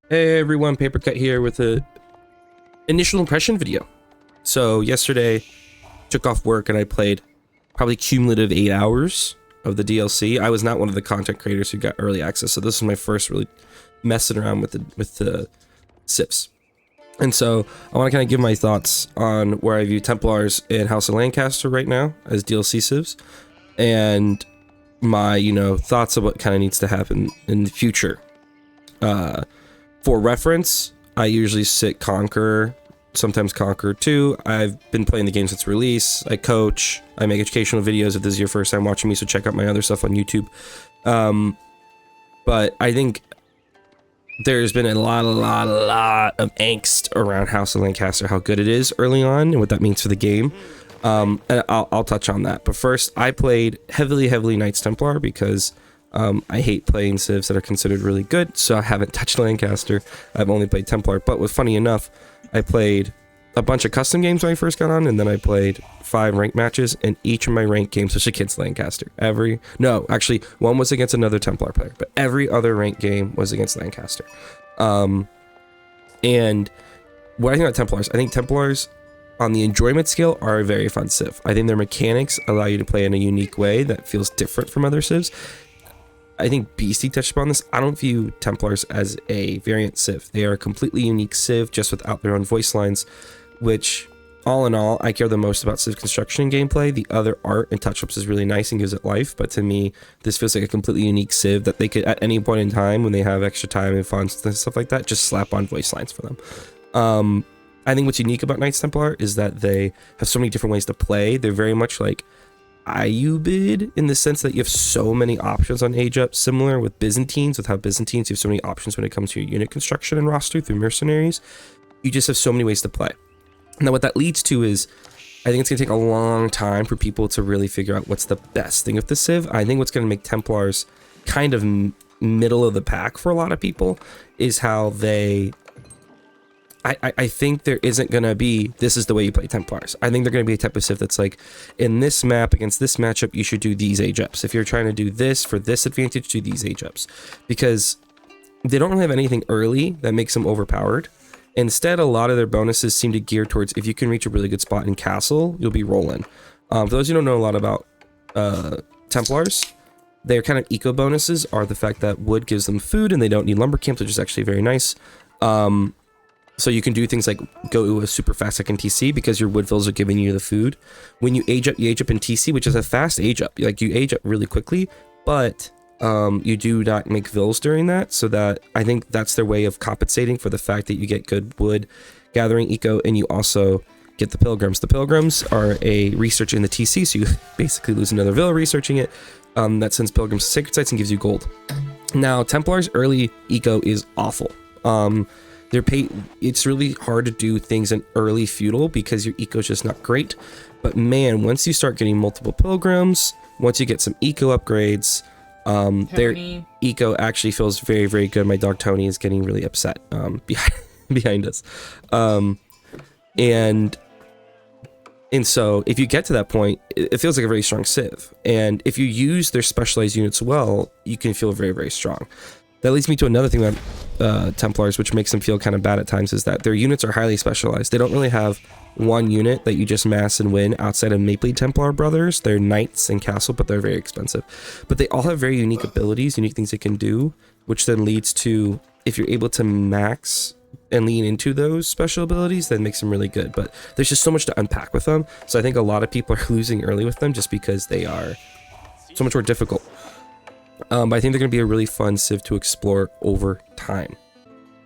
Hey everyone, Paper Cut here with a initial impression video. So yesterday, took off work and I played probably cumulative 8 hours of the DLC. I was not one of the content creators who got early access, so this is my first really messing around with the civs. And so I want to kind of give my thoughts on where I view Templars in House of Lancaster right now as DLC civs, and my thoughts of what kind of needs to happen in the future. For reference, I usually sit Conqueror, sometimes Conqueror 2. I've been playing the game since release. I coach. I make educational videos if this is your first time watching me, so check out my other stuff on YouTube. But I think there's been a lot of angst around House of Lancaster, how good it is early on, and what that means for the game. And I'll touch on that. But first, I played heavily Knights Templar because I hate playing civs that are considered really good, so I haven't touched Lancaster. I've only played Templar, but funny enough, I played a bunch of custom games when I first got on, and then I played 5 ranked matches, and each of my ranked games was against Lancaster. Actually, one was against another Templar player, but every other ranked game was against Lancaster. And what I think about Templars, I think Templars, on the enjoyment scale, are a very fun civ. I think their mechanics allow you to play in a unique way that feels different from other civs. I think Beastie touched upon this. I don't view Templars as a variant civ. They are a completely unique civ, just without their own voice lines, which, all in all, I care the most about civ construction and gameplay. The other art and touch-ups is really nice and gives it life, but to me, this feels like a completely unique civ that they could, at any point in time, when they have extra time and funds and stuff like that, just slap on voice lines for them. I think what's unique about Knights Templar is that they have so many different ways to play. They're very much like IU-bid in the sense that you have so many options on age up, similar with Byzantines, with how Byzantines you have so many options when it comes to your unit construction and roster through mercenaries. You just have so many ways to play. Now what that leads to is, I think it's going to take a long time for people to really figure out what's the best thing of the civ. I think what's going to make Templars kind of middle of the pack for a lot of people is how they... I think there isn't going to be, this is the way you play Templars. I think they're going to be a type of civ that's like, in this map, against this matchup, you should do these age ups. If you're trying to do this for this advantage, do these age ups. Because they don't really have anything early that makes them overpowered. Instead, a lot of their bonuses seem to gear towards, if you can reach a really good spot in castle, you'll be rolling. For those who don't know a lot about Templars, their kind of eco bonuses are the fact that wood gives them food and they don't need lumber camps, which is actually very nice. So you can do things like go a super fast second TC because your woodvilles are giving you the food. When you age up in TC, which is a fast age up. Like, you age up really quickly, but you do not make vills during that. So that, I think that's their way of compensating for the fact that you get good wood gathering eco, and you also get the pilgrims. The pilgrims are a research in the TC, so you basically lose another vill researching it. That sends pilgrims to sacred sites and gives you gold. Now, Templars' early eco is awful. It's really hard to do things in early feudal because your eco is just not great. But man, once you start getting multiple pilgrims, once you get some eco upgrades, their eco actually feels very good. My dog Tony is getting really upset behind us. And so if you get to that point, it feels like a very strong civ. And if you use their specialized units well, you can feel very strong. That leads me to another thing about Templars, which makes them feel kind of bad at times, is that their units are highly specialized. They don't really have one unit that you just mass and win outside of Maple Templar Brothers. They're Knights and Castle, but they're very expensive. But they all have very unique abilities, unique things they can do, which then leads to, if you're able to max and lean into those special abilities, then makes them really good. But there's just so much to unpack with them. So I think a lot of people are losing early with them just because they are so much more difficult. But I think they're going to be a really fun civ to explore over time.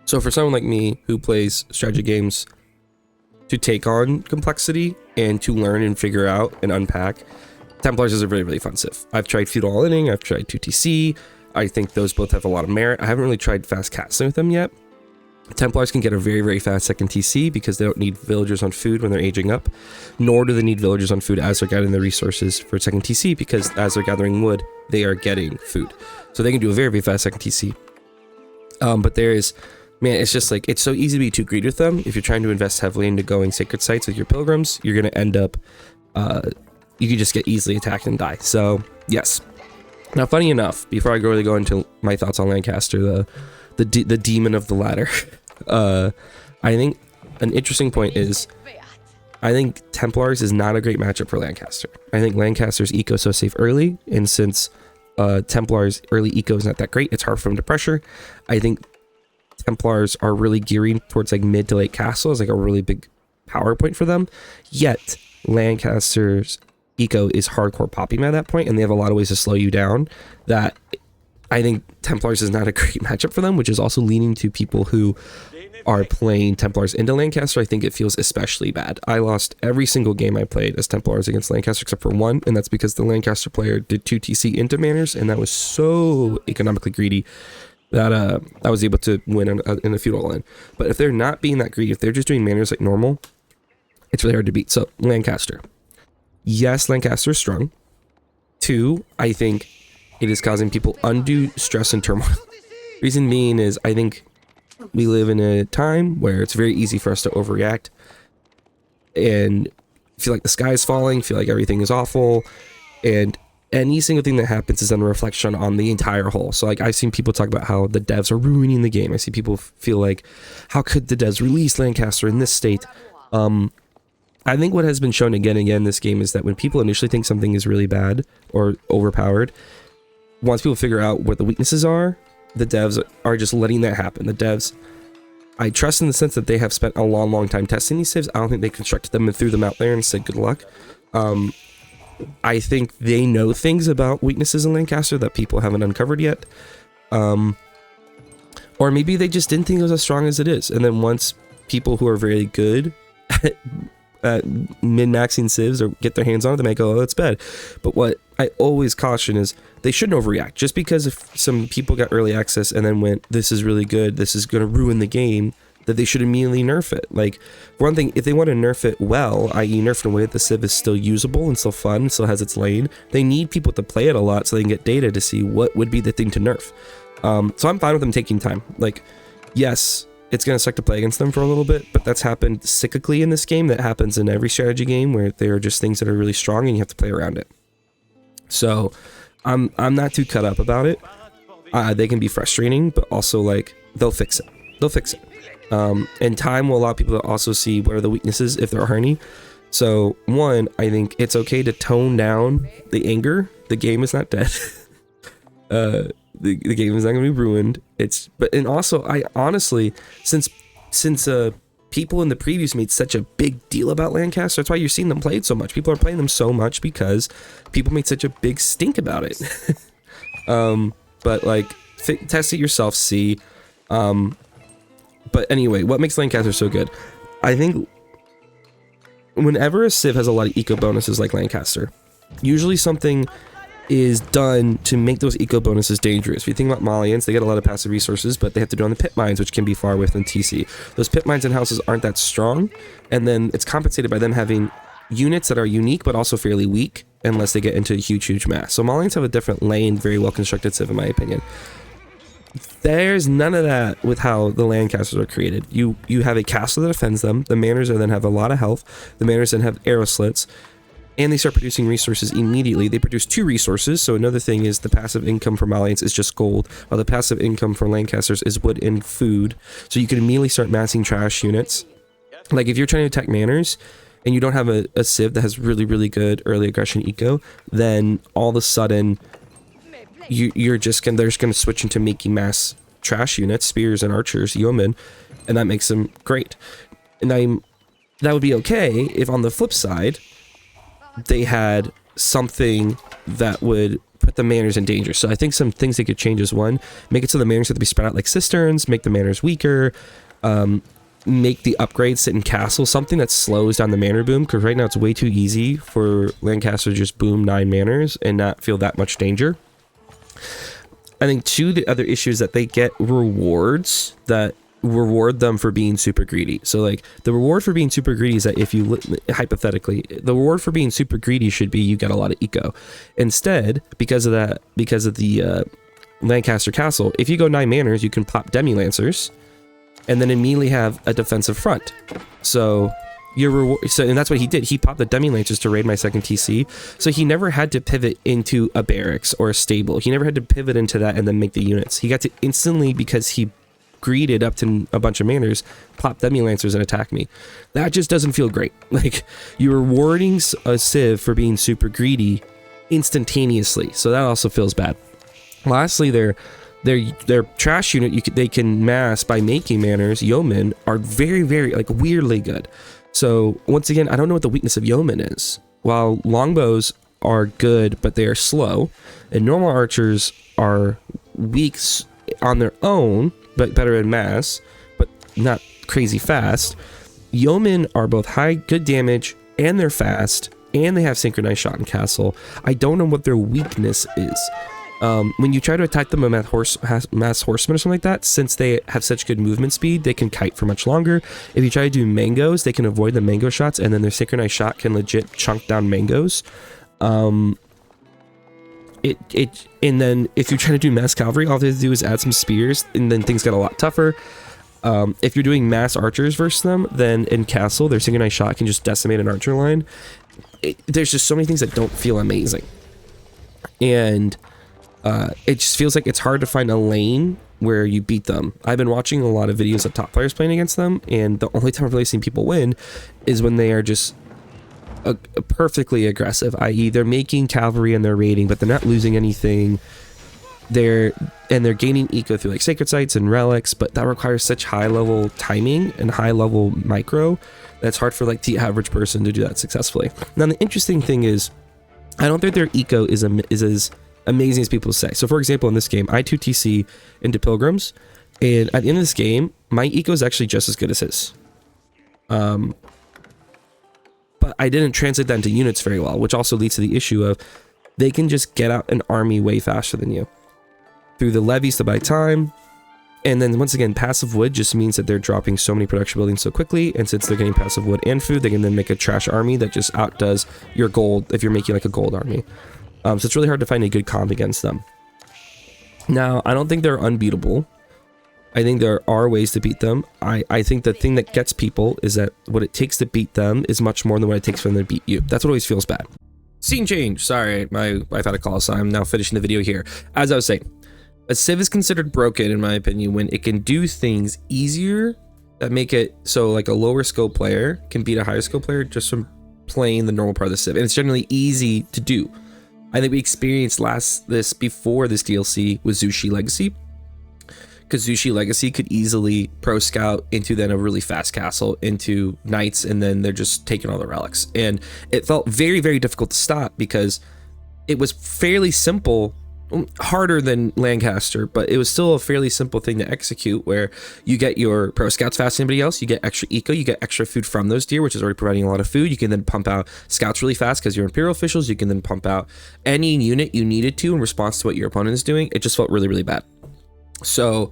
So for someone like me who plays strategy games to take on complexity and to learn and figure out and unpack, Templars is a really fun civ. I've tried Feudal All-Inning, I've tried 2TC. I think those both have a lot of merit. I haven't really tried fast casting with them yet. Templars can get a very fast second TC because they don't need villagers on food when they're aging up, nor do they need villagers on food as they're gathering the resources for second TC, because as they're gathering wood, they are getting food. So they can do a very fast second TC. But it's just like, it's so easy to be too greedy with them. If you're trying to invest heavily into going sacred sites with your pilgrims, you're going to end up, you can just get easily attacked and die. So yes. Now, funny enough, before I really go into my thoughts on Lancaster, the the demon of the ladder. I think an interesting point is, I think Templars is not a great matchup for Lancaster. I think Lancaster's eco so safe early, and since Templars early eco is not that great, it's hard for them to pressure. I think Templars are really gearing towards like mid to late castle as like a really big power point for them. Yet Lancaster's eco is hardcore popping at that point, and they have a lot of ways to slow you down. That I think Templars is not a great matchup for them, which is also leading to people who are playing Templars into Lancaster. I think it feels especially bad. I lost every single game I played as Templars against Lancaster except for one, and that's because the Lancaster player did 2 TC into manners, and that was so economically greedy that I was able to win in a feudal line. But if they're not being that greedy, if they're just doing manners like normal, it's really hard to beat. So Lancaster. Yes, Lancaster is strong. 2, I think it is causing people undue stress and turmoil. Reason being is I think we live in a time where it's very easy for us to overreact and feel like the sky is falling, feel like everything is awful, and any single thing that happens is then a reflection on the entire whole. So like I've seen people talk about how the devs are ruining the game. I see people feel like, how could the devs release Lancaster in this state? I think what has been shown again and again in this game is that when people initially think something is really bad or overpowered, once people figure out what the weaknesses are, the devs are just letting that happen. The devs, I trust in the sense that they have spent a long time testing these civs. I don't think they constructed them and threw them out there and said good luck. I think they know things about weaknesses in Lancaster that people haven't uncovered yet. Or maybe they just didn't think it was as strong as it is. And then once people who are very good at min-maxing civs or get their hands on it, they might go, oh, it's bad. But what I always caution is they shouldn't overreact. Just because if some people got early access and then went, this is really good, this is going to ruin the game, that they should immediately nerf it. Like, for one thing, if they want to nerf it well, i.e. nerf in a way that the civ is still usable and still fun, still has its lane, they need people to play it a lot so they can get data to see what would be the thing to nerf. So I'm fine with them taking time. Like, yes, it's going to suck to play against them for a little bit, but that's happened cyclically in this game. That happens in every strategy game where there are just things that are really strong and you have to play around it. So I'm not too cut up about it. They can be frustrating, but also like they'll fix it. They'll fix it. And time will allow people to also see what are the weaknesses if there are any. So one, I think it's okay to tone down the anger. The game is not dead. The game is not going to be ruined. And also I honestly, since people in the previews made such a big deal about Lancaster, that's why you're seeing them played so much. People are playing them so much because people made such a big stink about it. But like test it yourself, see. But anyway, what makes Lancaster so good? I think whenever a civ has a lot of eco bonuses like Lancaster, usually something is done to make those eco bonuses dangerous. If you think about Malians, they get a lot of passive resources, but they have to do on the pit mines, which can be far within TC. Those pit mines and houses aren't that strong, and then it's compensated by them having units that are unique but also fairly weak unless they get into a huge mass. So Malians have a different lane, very well constructed civ in my opinion. There's none of that with how the Lancasters are created. You have a castle that defends them, the manors then have a lot of health, the manors then have arrow slits, and they start producing resources immediately. They produce 2 resources, so another thing is the passive income for Malians is just gold, while the passive income for Lancasters is wood and food. So you can immediately start massing trash units. Like if you're trying to attack manors, and you don't have a civ that has really good early aggression eco, then all of a sudden they're just gonna switch into making mass trash units, spears and archers, yeomen, and that makes them great. And that would be okay if on the flip side they had something that would put the manors in danger. So I think some things they could change is one, make it so the manors have to be spread out like cisterns, make the manors weaker, make the upgrades sit in castles, something that slows down the manor boom, because right now it's way too easy for Lancaster to just boom 9 manors and not feel that much danger. I think 2, the other issue is that they get rewards that reward them for being super greedy. So like the reward for being super greedy is that if you hypothetically, the reward for being super greedy should be you get a lot of eco. Instead, because of the Lancaster castle, if you go 9 manors, you can plop demi lancers and then immediately have a defensive front. So your reward, and that's what he did. He popped the demi lancers to raid my second TC. So he never had to pivot into a barracks or a stable. He never had to pivot into that and then make the units. He got to instantly, because he greeted up to a bunch of manners, plop Demi-Lancers and attack me. That just doesn't feel great. Like, you're rewarding a Civ for being super greedy instantaneously, so that also feels bad. Lastly, their trash unit, they can mass by making manners. Yeomen are very, very, like, weirdly good. So once again, I don't know what the weakness of Yeomen is. While longbows are good, but they are slow, and normal archers are weak on their own, but better in mass, but not crazy fast. Yeomen are both high, good damage, and they're fast, and they have synchronized shot and castle. I don't know what their weakness is. When you try to attack them with mass horsemen or something like that, since they have such good movement speed, they can kite for much longer. If you try to do mangoes, they can avoid the mango shots, and then their synchronized shot can legit chunk down mangoes. And then if you're trying to do mass cavalry, all they have to do is add some spears, and then things get a lot tougher. If you're doing mass archers versus them, then in castle, their synchronized shot can just decimate an archer line. There's just so many things that don't feel amazing, and it just feels like it's hard to find a lane where you beat them. I've been watching a lot of videos of top players playing against them, and the only time I've really seen people win is when they are just perfectly aggressive, i.e. they're making cavalry and they're raiding, but they're not losing anything. They're gaining eco through like sacred sites and relics, but that requires such high level timing and high level micro that's hard for like the average person to do that successfully. Now the interesting thing is, I don't think their eco is as amazing as people say. So for example, in this game, I 2TC into Pilgrims, and at the end of this game, my eco is actually just as good as his. But I didn't translate that into units very well, which also leads to the issue of they can just get out an army way faster than you through the levies to buy time. And then once again, passive wood just means that they're dropping so many production buildings so quickly, and since they're getting passive wood and food, they can then make a trash army that just outdoes your gold if you're making like a gold army. So it's really hard to find a good comp against them. Now, I don't think they're unbeatable. I think there are ways to beat them. I think the thing that gets people is that what it takes to beat them is much more than what it takes for them to beat you. That's what always feels bad. Scene change. Sorry, my wife had a call, so I'm now finishing the video here. As I was saying, a Civ is considered broken, in my opinion, when it can do things easier that make it so like a lower skill player can beat a higher skill player just from playing the normal part of the Civ. And it's generally easy to do. I think we experienced this before this DLC with Zushi Legacy, because Zushi Legacy could easily pro scout into then a really fast castle into knights, and then they're just taking all the relics. And it felt very, very difficult to stop because it was fairly simple, harder than Lancaster, but it was still a fairly simple thing to execute, where you get your pro scouts faster than anybody else, you get extra eco, you get extra food from those deer, which is already providing a lot of food. You can then pump out scouts really fast because you're imperial officials. You can then pump out any unit you needed to in response to what your opponent is doing. It just felt really, really bad. So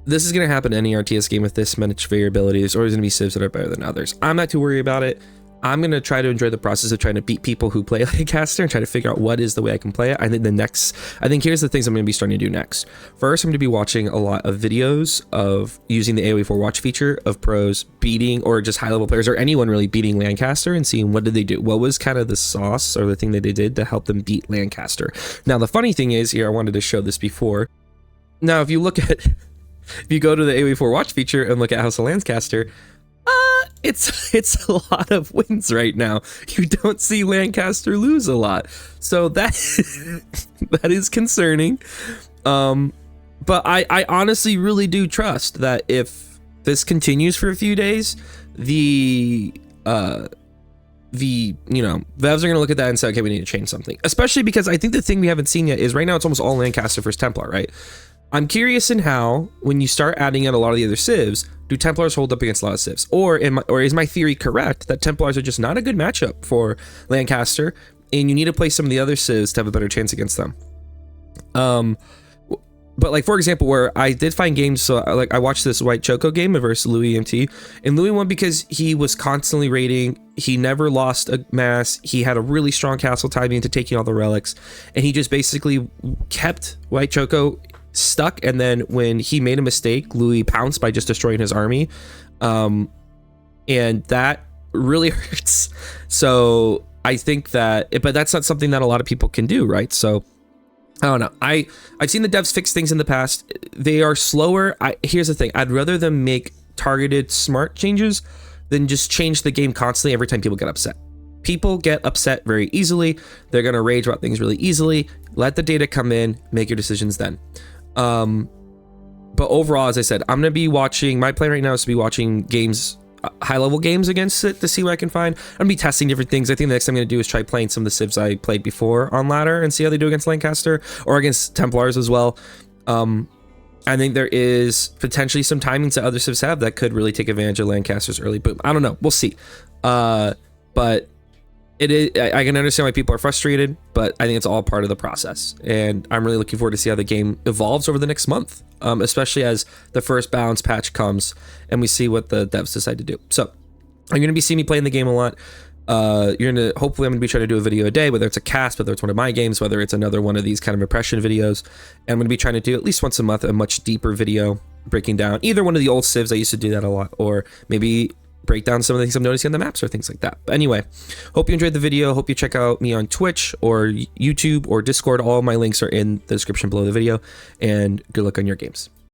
this is going to happen in any RTS game with this much variability. There's always going to be civs that are better than others. I'm not too worried about it. I'm going to try to enjoy the process of trying to beat people who play Lancaster and try to figure out what is the way I can play it. I think here's the things I'm going to be starting to do next. First, I'm going to be watching a lot of videos of using the AoE 4 watch feature of pros beating, or just high level players, or anyone really beating Lancaster, and seeing what did they do. What was kind of the sauce or the thing that they did to help them beat Lancaster. Now, the funny thing is here, I wanted to show this before. Now, if you look at, if you go to the AoE 4 watch feature and look at House of Lancaster, it's a lot of wins right now. You don't see Lancaster lose a lot, so that that is concerning. But I honestly really do trust that if this continues for a few days, the Vevs are gonna look at that and say, okay, we need to change something. Especially because I think the thing we haven't seen yet is right now it's almost all Lancaster versus Templar, right? I'm curious in how, when you start adding in a lot of the other civs, do Templars hold up against a lot of civs? Or is my theory correct that Templars are just not a good matchup for Lancaster, and you need to play some of the other civs to have a better chance against them? But like, for example, where I did find games, so like I watched this White Choco game versus Louis EMT, and Louis won because he was constantly raiding. He never lost a mass. He had a really strong castle timing into taking all the relics, and he just basically kept White Choco stuck. And then when he made a mistake, Louis pounced by just destroying his army, and that really hurts. So I think that, but that's not something that a lot of people can do, right? So I don't know. I've seen the devs fix things in the past. They are slower. Here's the thing. I'd rather them make targeted smart changes than just change the game constantly every time people get upset. People get upset very easily. They're going to rage about things really easily. Let the data come in, make your decisions then. But overall, as I said, I'm going to be watching, my plan right now is to be watching games, high-level games against it to see what I can find. I'm going to be testing different things. I think the next thing I'm going to do is try playing some of the civs I played before on ladder and see how they do against Lancaster or against Templars as well. I think there is potentially some timings that other civs have that could really take advantage of Lancaster's early boom. I don't know. We'll see. But it is, I can understand why people are frustrated, but I think it's all part of the process. And I'm really looking forward to see how the game evolves over the next month, especially as the first balance patch comes and we see what the devs decide to do. So you're going to be seeing me playing the game a lot. Hopefully I'm going to be trying to do a video a day, whether it's a cast, whether it's one of my games, whether it's another one of these kind of impression videos. And I'm going to be trying to do at least once a month a much deeper video breaking down either one of the old civs. I used to do that a lot, or maybe break down some of the things I'm noticing on the maps or things like that. But anyway, hope you enjoyed the video. Hope you check out me on Twitch or YouTube or Discord. All of my links are in the description below the video, and good luck on your games.